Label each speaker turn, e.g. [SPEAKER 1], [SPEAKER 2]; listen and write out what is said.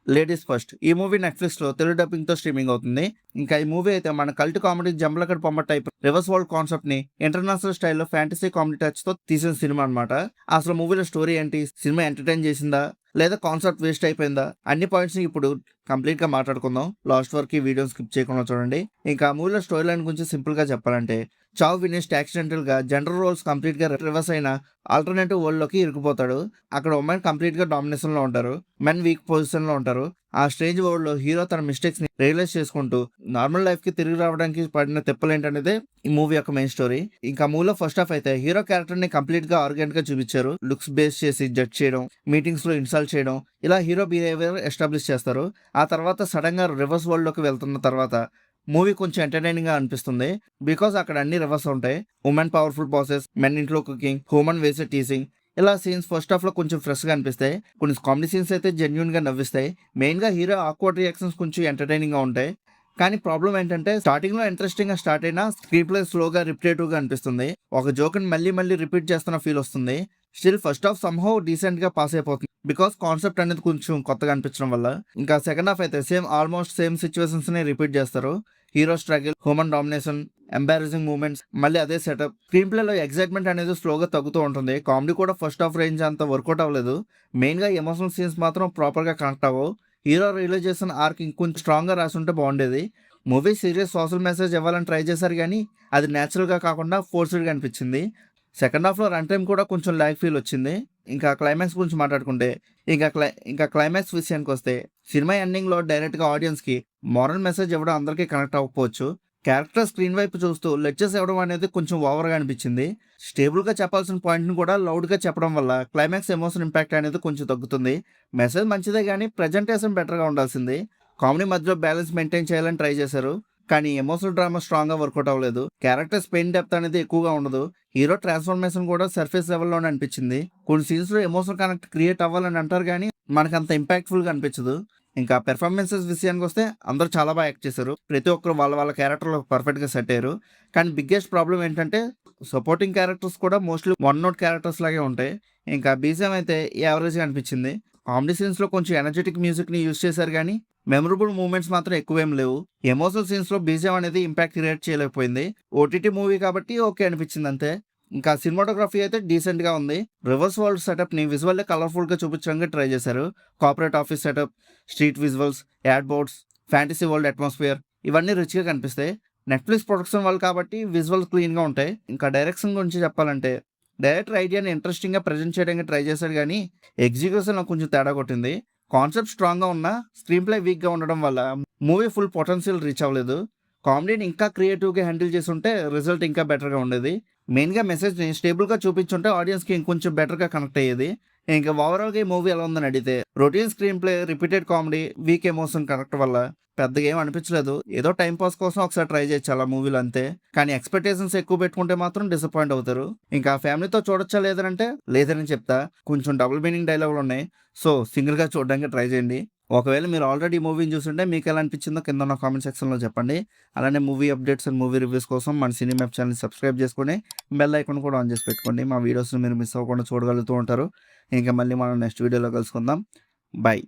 [SPEAKER 1] Ladies first. ఈ movie నెట్‌ఫ్లిక్స్‌లో Telugu డబ్బింగ్‌తో streaming అవుతుంది. ఇంకా ఈ మూవీ అయితే మన కల్ట్ కామెడీ జంబలకడి బొమ్మ టైప్ రివర్స్ వరల్డ్ కాన్సెప్ట్‌ని ఇంటర్నేషనల్ స్టైల్‌లో ఫ్యాంటసీ కామెడీ టచ్‌తో తీసిన సినిమా అనమాట. అసలు మూవీలో స్టోరీ ఏంటి? సినిమా ఎంటర్‌టైన్ చేసిందా? లేదా కాన్సెప్ట్ వేస్ట్ అయిపోయిందా? అన్ని పాయింట్స్‌ని ఇప్పుడు కంప్లీట్‌గా మాట్లాడుకుందాం. లాస్ట్ వరకు ఈ వీడియోని స్కిప్ చేయకుండా చూడండి. ఇంకా మూవీలో స్టోరీ లైన్ గురించి సింపుల్‌గా చెప్పాలంటే చావ్ వినిస్ట్ యాక్సిడెంటల్‌గా జెండర్ రోల్స్ కంప్లీట్‌గా రివర్స్ అయిన ఆల్టర్‌నేటివ్ వరల్డ్‌లోకి ఇరుక్కుపోతాడు. అక్కడ ఉమెన్ కంప్లీట్‌గా డామినేషన్‌లో ఉంటారు. మెన్ వీక్ పొజిషన్‌లో ఉంటారు. ఆ స్ట్రేంజ్ వరల్డ్‌లో హీరో తన మిస్టేక్స్‌ని రియలైజ్ చేసుకుంటూ నార్మల్ లైఫ్‌కి తిరిగి రావడానికి పడిన తిప్పలేంటనేదే ఈ మూవీ యొక్క మెయిన్ స్టోరీ. ఇంకా మూవీలో ఫస్ట్ హాఫ్ అయితే హీరో క్యారెక్టర్‌ని కంప్లీట్‌గా ఆర్గానిక్‌గా చూపించారు. లుక్స్ బేస్ చేసి జడ్జ్ చేయడం, మీటింగ్స్‌లో ఇన్సల్ట్ చేయడం, ఇలా హీరో బిహేవియర్ ఎస్టాబ్లిష్ చేస్తారు. ఆ తర్వాత సడన్‌గా రివర్స్ వరల్డ్‌లోకి వెళ్తున్న తర్వాత మూవీ కొంచెం ఎంటర్‌టైనింగ్‌గా అనిపిస్తుంది. బికాజ్ అక్కడ అన్ని రివర్స్ ఉంటాయి. ఉమెన్ పవర్‌ఫుల్ బాసెస్, మెన్ ఇంట్లో కుకింగ్, ఉమెన్ వేసే టీజింగ్, ఇలా సీన్స్ ఫస్ట్ హాఫ్‌లో కొంచెం ఫ్రెష్‌గా అనిపిస్తాయి. కొన్ని కామెడీ సీన్స్ అయితే జెన్యూన్‌గా నవ్విస్తాయి. మెయిన్‌గా హీరో ఆక్వర్డ్ రియాక్షన్స్ కొంచెం ఎంటర్‌టైనింగ్‌గా ఉంటాయి. కానీ ప్రాబ్లమ్ ఏంటంటే స్టార్టింగ్‌లో ఇంట్రెస్టింగ్‌గా స్టార్ట్ అయినా స్క్రీన్ ప్లే స్లోగా రిపిటేటివ్‌గా అనిపిస్తుంది. ఒక జోక్‌ని మళ్ళీ మళ్ళీ రిపీట్ చేస్తున్న ఫీల్ వస్తుంది. స్టిల్ ఫస్ట్ హాఫ్ సమ్‌హౌ డీసెంట్‌గా పాస్ అయిపోతుంది. బికాజ్ కాన్సెప్ట్ అనేది కొంచెం కొత్తగా అనిపించడం వల్ల. ఇంకా సెకండ్ హాఫ్ అయితే ఆల్మోస్ట్ సేమ్ సిట్యుయేషన్స్‌ని రిపీట్ చేస్తారు. Hero struggle, human domination, embarrassing moments, మళ్ళీ అదే సెటప్. స్క్రీన్ ప్లేలో ఎక్సైట్మెంట్ అనేది స్లోగా తగ్గుతూ ఉంటుంది. కామెడీ కూడా ఫస్ట్ హాఫ్ రేంజ్ అంత వర్కౌట్ అవ్వలేదు. మెయిన్‌గా ఎమోషనల్ సీన్స్ మాత్రం ప్రాపర్‌గా కనెక్ట్ అవ్వవు. హీరో రియలైజేషన్ ఆర్క్ ఇంకొంచెం స్ట్రాంగ్‌గా రాసుంటే బాగుండేది. మూవీ సీరియస్ సోషల్ మెసేజ్ ఇవ్వాలని ట్రై చేశారు కానీ అది నేచురల్‌గా కాకుండా ఫోర్స్డ్‌గా అనిపించింది. సెకండ్ హాఫ్‌లో రన్ టైమ్ కూడా కొంచెం ల్యాగ్ ఫీల్ వచ్చింది. ఇంకా క్లైమాక్స్ గురించి మాట్లాడుకుంటే ఇంకా క్లైమాక్స్ విషయానికొస్తే సినిమా ఎండింగ్‌లో డైరెక్ట్‌గా ఆడియన్స్‌కి మోరల్ మెసేజ్ ఇవ్వడం అందరికీ కనెక్ట్ అవ్వకపోవచ్చు. క్యారెక్టర్ స్క్రీన్ వైపు చూస్తూ లెక్చర్స్ ఇవ్వడం అనేది కొంచెం ఓవర్‌గా అనిపించింది. స్టేబుల్‌గా చెప్పాల్సిన పాయింట్‌ని కూడా లౌడ్‌గా చెప్పడం వల్ల క్లైమాక్స్ ఎమోషన్ ఇంపాక్ట్ అనేది కొంచెం తగ్గుతుంది. మెసేజ్ మంచిదే గానీ ప్రెజెంటేషన్ బెటర్‌గా ఉండాల్సింది. కామెడీ మధ్యలో బ్యాలెన్స్ మెయింటైన్ చేయాలని ట్రై చేశారు. కానీ ఎమోషనల్ డ్రామా స్ట్రాంగ్‌గా వర్కౌట్ అవ్వలేదు. క్యారెక్టర్స్ పెయిన్ డెప్త్ అనేది ఎక్కువగా ఉండదు. హీరో ట్రాన్స్‌ఫర్మేషన్ కూడా సర్ఫేస్ లెవెల్‌లోనే అనిపించింది. కొన్ని సీన్స్‌లో ఎమోషనల్ కనెక్ట్ క్రియేట్ అవ్వాలని అంటారు గానీ మనకంత ఇంపాక్ట్‌ఫుల్‌గా అనిపించదు. ఇంకా పెర్ఫార్మెన్సెస్ విషయానికొస్తే అందరూ చాలా బాగా యాక్ట్ చేశారు. ప్రతి ఒక్కరు వాళ్ళ వాళ్ళ క్యారెక్టర్‌లో పర్ఫెక్ట్‌గా సెట్ అయ్యారు. కానీ బిగ్గెస్ట్ ప్రాబ్లమ్ ఏంటంటే సపోర్టింగ్ క్యారెక్టర్స్ కూడా మోస్ట్‌లీ వన్ నోట్ క్యారెక్టర్స్ లాగే ఉంటాయి. ఇంకా బీజీఎం అయితే యావరేజ్‌గా అనిపించింది. కామెడీ సీన్స్‌లో కొంచెం ఎనర్జెటిక్ మ్యూజిక్‌ని యూజ్ చేశారు గానీ మెమరబుల్ మూమెంట్స్ మాత్రం ఎక్కువేం లేవు. ఎమోషనల్ సీన్స్‌లో బీజీఎం అనేది ఇంపాక్ట్ క్రియేట్ చేయలేకపోయింది. ఓటీటీ మూవీ కాబట్టి ఓకే అనిపించింది అంతే. ఇంకా సినిమాటోగ్రఫీ అయితే డీసెంట్‌గా ఉంది. రివర్స్ వరల్డ్ సెటప్‌ని విజువల్లీ కలర్‌ఫుల్‌గా చూపించడానికి ట్రై చేశారు. Corporate office setup, street visuals, add boards, fantasy world atmosphere ఇవన్నీ రిచ్‌గా కనిపిస్తాయి. నెట్‌ఫ్లిక్స్ ప్రొడక్షన్ వాళ్ళు కాబట్టి విజువల్స్ క్లీన్‌గా ఉంటాయి. ఇంకా డైరెక్షన్ గురించి చెప్పాలంటే డైరెక్టర్ ఐడియాని ఇంట్రెస్టింగ్‌గా ప్రెజెంట్ చేయడానికి ట్రై చేశాడు గానీ ఎగ్జిక్యూషన్‌లో కొంచెం తేడా కొట్టింది. కాన్సెప్ట్ స్ట్రాంగ్‌గా ఉన్నా స్క్రీన్ ప్లే వీక్‌గా ఉండడం వల్ల మూవీ ఫుల్ పొటెన్షియల్ రీచ్ అవ్వలేదు. కామెడీని ఇంకా క్రియేటివ్‌గా హ్యాండిల్ చేసుంటే రిజల్ట్ ఇంకా బెటర్‌గా ఉండేది. మెయిన్‌గా మెసేజ్‌ని స్టేబుల్‌గా చూపించుంటే ఆడియన్స్‌కి ఇంకొంచెం బెటర్‌గా కనెక్ట్ అయ్యేది. ఇంకా ఓవరాల్‌గా ఈ మూవీ ఎలా ఉందని అడిగితే routine screen play, repeated comedy, week emotion connect వల్ల పెద్దగా ఏం అనిపించలేదు. ఏదో టైం పాస్ కోసం ఒకసారి ట్రై చేయొచ్చు అలా మూవీలు అంతే. కానీ ఎక్స్‌పెక్టేషన్స్ ఎక్కువ పెట్టుకుంటే మాత్రం డిసప్పాయింట్ అవుతారు. ఇంకా ఫ్యామిలీతో చూడొచ్చా లేదనంటే లేదని చెప్తా. కొంచెం డబుల్ మీనింగ్ డైలాగులున్నాయి. సో, సింగిల్‌గా చూడడానికి ట్రై చేయండి. ఒకవేళ మీరు ఆల్రెడీ ఈ మూవీని చూసుంటే మీకెలా అనిపించిందో కింద ఉన్న కామెంట్ సెక్షన్‌లో చెప్పండి. అలానే movie updates and movie reviews కోసం మన సినీ మ్యాప్ ఛానెల్‌ని సబ్స్క్రైబ్ చేసుకొని బెల్ ఐకాన్ కూడా ఆన్ చేసి పెట్టుకోండి. మా వీడియోస్‌ని మీరు మిస్ అవ్వకుండా చూడగలుగుతూ ఉంటారు. ఇంకా మళ్ళీ మనం నెక్స్ట్ వీడియోలో కలుసుకుందాం. బై.